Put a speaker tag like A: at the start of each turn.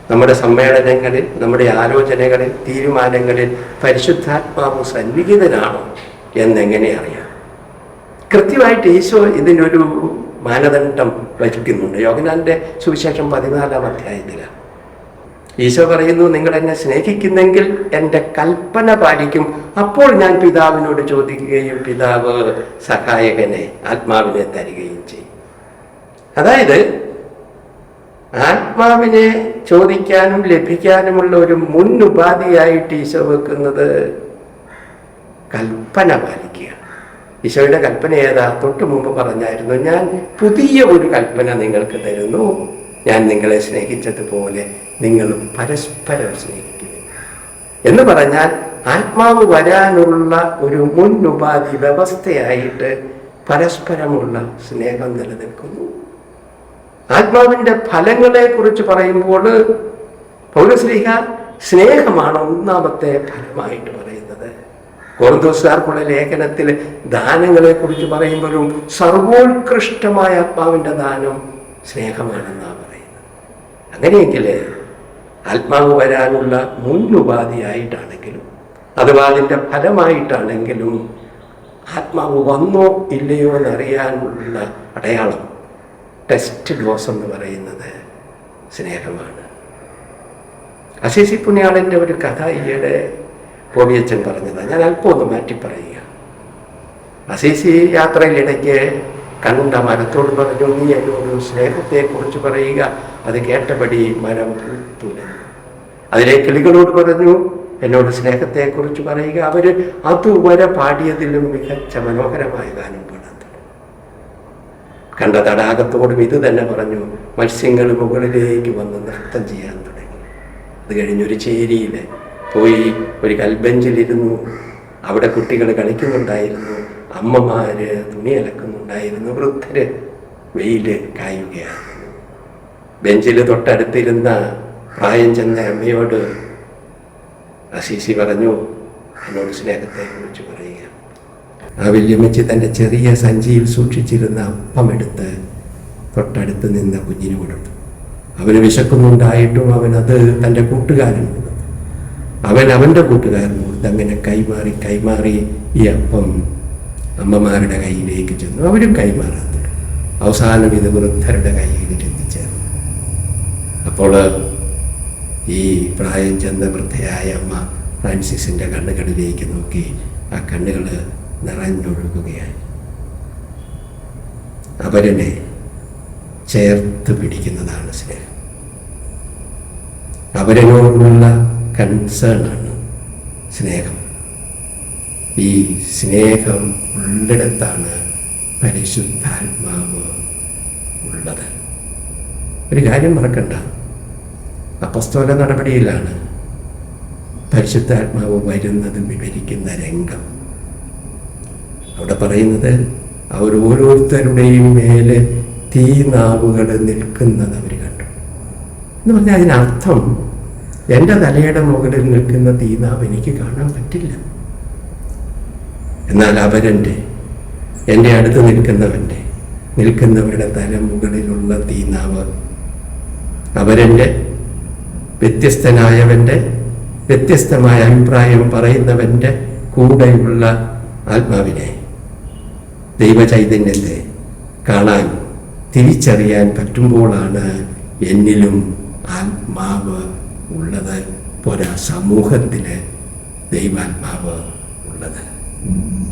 A: നമ്മുടെ സമ്മേളനങ്ങളിൽ, നമ്മുടെ ആലോചനകളിൽ, തീരുമാനങ്ങളിൽ പരിശുദ്ധാത്മാവ് സന്നിഹിതനാണോ എന്നെങ്ങനെ അറിയാം? കൃത്യമായിട്ട് ഈശോ ഇതിനൊരു മാനദണ്ഡം വഹിക്കുന്നുണ്ട്. യോഹന്നാന്റെ സുവിശേഷം 14-ാം അധ്യായത്തിലാണ് ഈശോ പറയുന്നു, നിങ്ങൾ എന്നെ സ്നേഹിക്കുന്നെങ്കിൽ എൻ്റെ കൽപ്പന പാലിക്കും, അപ്പോൾ ഞാൻ പിതാവിനോട് ചോദിക്കുകയും പിതാവ് സഹായകനെ, ആത്മാവിനെ തരികയും ചെയ്യും. അതായത് ആത്മാവിനെ ചോദിക്കാനും ലഭിക്കാനുമുള്ള ഒരു മുൻ ഉപാധിയായിട്ട് ഈശോ വെക്കുന്നത് കൽപ്പന പാലിക്കുക. ഈശോയുടെ കൽപ്പന ഏതാ? തൊട്ട് മുമ്പ് പറഞ്ഞായിരുന്നു, ഞാൻ പുതിയ ഒരു കൽപ്പന നിങ്ങൾക്ക് തരുന്നു, ഞാൻ നിങ്ങളെ സ്നേഹിച്ചതുപോലെ നിങ്ങൾ പരസ്പരം സ്നേഹിക്കുന്നു എന്ന് പറഞ്ഞാൽ ആത്മാവ് വരാനുള്ള ഒരു മുൻ ഉപാധി വ്യവസ്ഥയായിട്ട് പരസ്പരമുള്ള സ്നേഹം നിലനിൽക്കുന്നു. ആത്മാവിൻ്റെ ഫലങ്ങളെ കുറിച്ച് പറയുമ്പോൾ പൗലോസ്ലീഹ സ്നേഹമാണ് ഒന്നാമത്തെ ഫലമായിട്ട് പറയുന്നത്. കൊറിന്തോസുകാർക്കുള്ള ലേഖനത്തിൽ ദാനങ്ങളെ കുറിച്ച് പറയുമ്പോഴും സർവോത്കൃഷ്ടമായ ആത്മാവിൻ്റെ ദാനം സ്നേഹമാണെന്നാണ് പറയുന്നത്. അങ്ങനെയെങ്കിൽ ആത്മാവ് വരാനുള്ള മുന്നുപാധിയായിട്ടാണെങ്കിലും അഥവാ അതിൻ്റെ ഫലമായിട്ടാണെങ്കിലും ആത്മാവ് വന്നോ ഇല്ലയോ എന്നറിയാനുള്ള അടയാളം, ടെസ്റ്റ് ഡോസ് എന്ന് പറയുന്നത് സ്നേഹമാണ്. അസീസി പുണ്യാളൻ്റെ ഒരു കഥ ഈയിടെ പോവിയച്ചൻ പറഞ്ഞതാണ്. ഞാൻ അല്പം ഒന്ന് മാറ്റി പറയുക. അസീസി യാത്രയിലിടയ്ക്ക് കണ്ട മരത്തോട് പറഞ്ഞു, നീ എന്നോട് സ്നേഹത്തെക്കുറിച്ച് പറയുക. അത് കേട്ടപടി മരം തുലഞ്ഞു. അതിലെ കിളികളോട് പറഞ്ഞു, എന്നോട് സ്നേഹത്തെക്കുറിച്ച് പറയുക. അവർ അതുവരെ പാടിയതിലും മികച്ച മനോഹരമായ ഗാനം പാടാൻ തുടങ്ങി. കണ്ട തടാകത്തോടും ഇത് തന്നെ പറഞ്ഞു. മത്സ്യങ്ങൾ മുകളിലേക്ക് വന്ന് നൃത്തം ചെയ്യാൻ തുടങ്ങി. അത് കഴിഞ്ഞൊരു ചേരിയിൽ പോയി ഒരു കൽബെഞ്ചിലിരുന്നു. അവിടെ കുട്ടികൾ കളിക്കുന്നുണ്ടായിരുന്നു, അമ്മമാര് തുണി അലക്കുന്നുണ്ടായിരുന്നു, വൃദ്ധര് വെയിൽ കായുകയാണ്. ബെഞ്ചിൽ തൊട്ടടുത്തിരുന്ന പ്രായം ചെന്ന അമ്മയോട് അസീസി പറഞ്ഞു, എന്നോട് സ്നേഹത്തെ കുറിച്ച് പറയുക. ആ വല്യമ്മച്ചി തൻ്റെ ചെറിയ സഞ്ചിയിൽ സൂക്ഷിച്ചിരുന്ന അപ്പമെടുത്ത് തൊട്ടടുത്ത് നിന്ന കുഞ്ഞിന് കൊടുത്തു. അവന് വിശക്കുന്നുണ്ടായിട്ടും അവനത് തൻ്റെ കൂട്ടുകാരൻ കൊടുത്തു. അവൻ അവൻ്റെ കൂട്ടുകാരൻ കൊടുത്ത് അങ്ങനെ കൈമാറി ഈ അപ്പം അമ്മമാരുടെ കയ്യിലേക്ക് ചെന്നു. അവരും കൈമാറാൻ തുടങ്ങി. അവസാനം ഇത് വൃദ്ധരുടെ കയ്യിൽ എത്തിച്ചേർന്നു. അപ്പോൾ ഈ പ്രായം ചെന്ന വൃദ്ധയായ അമ്മ ഫ്രാൻസിസിൻ്റെ കണ്ണുകളിലേക്ക് നോക്കി. ആ കണ്ണുകൾ നിറഞ്ഞൊഴുകുകയായി. അവരനെ ചേർത്ത് പിടിക്കുന്നതാണ് സ്നേഹം. അവരനോടുള്ള കൺസേണാണ് സ്നേഹം. ഈ സ്നേഹം ഉള്ളിടത്താണ് പരിശുദ്ധാത്മാവ് ഉള്ളത്. ഒരു കാര്യം മറക്കണ്ട, അപ്പസ്തോല നടപടിയിലാണ് പരിശുദ്ധാത്മാവ് വരുന്നത് വിവരിക്കുന്ന രംഗം. അവിടെ പറയുന്നത്, അവർ ഓരോരുത്തരുടെയും മേലെ തീനാവുകൾ നിൽക്കുന്നത് അവർ കണ്ടു എന്ന് പറഞ്ഞാൽ അതിനർത്ഥം എൻ്റെ തലയുടെ മുകളിൽ നിൽക്കുന്ന തീനാവ് എനിക്ക് കാണാൻ പറ്റില്ല. എന്നാൽ എൻ്റെ അടുത്ത് നിൽക്കുന്നവരുടെ തല മുകളിലുള്ള തീനാവ്, അവരെൻ്റെ വ്യത്യസ്തനായവൻ്റെ വ്യത്യസ്തമായ അഭിപ്രായം പറയുന്നവൻ്റെ കൂടെയുള്ള ആത്മാവിനെ, ദൈവചൈതന്യത്തെ കാണാൻ തിരിച്ചറിയാൻ പറ്റുമ്പോഴാണ് എന്നിലും ആത്മാവ് ഉള്ളത്, പോരാ സമൂഹത്തിൽ ദൈവാത്മാവ് ഉള്ളത്.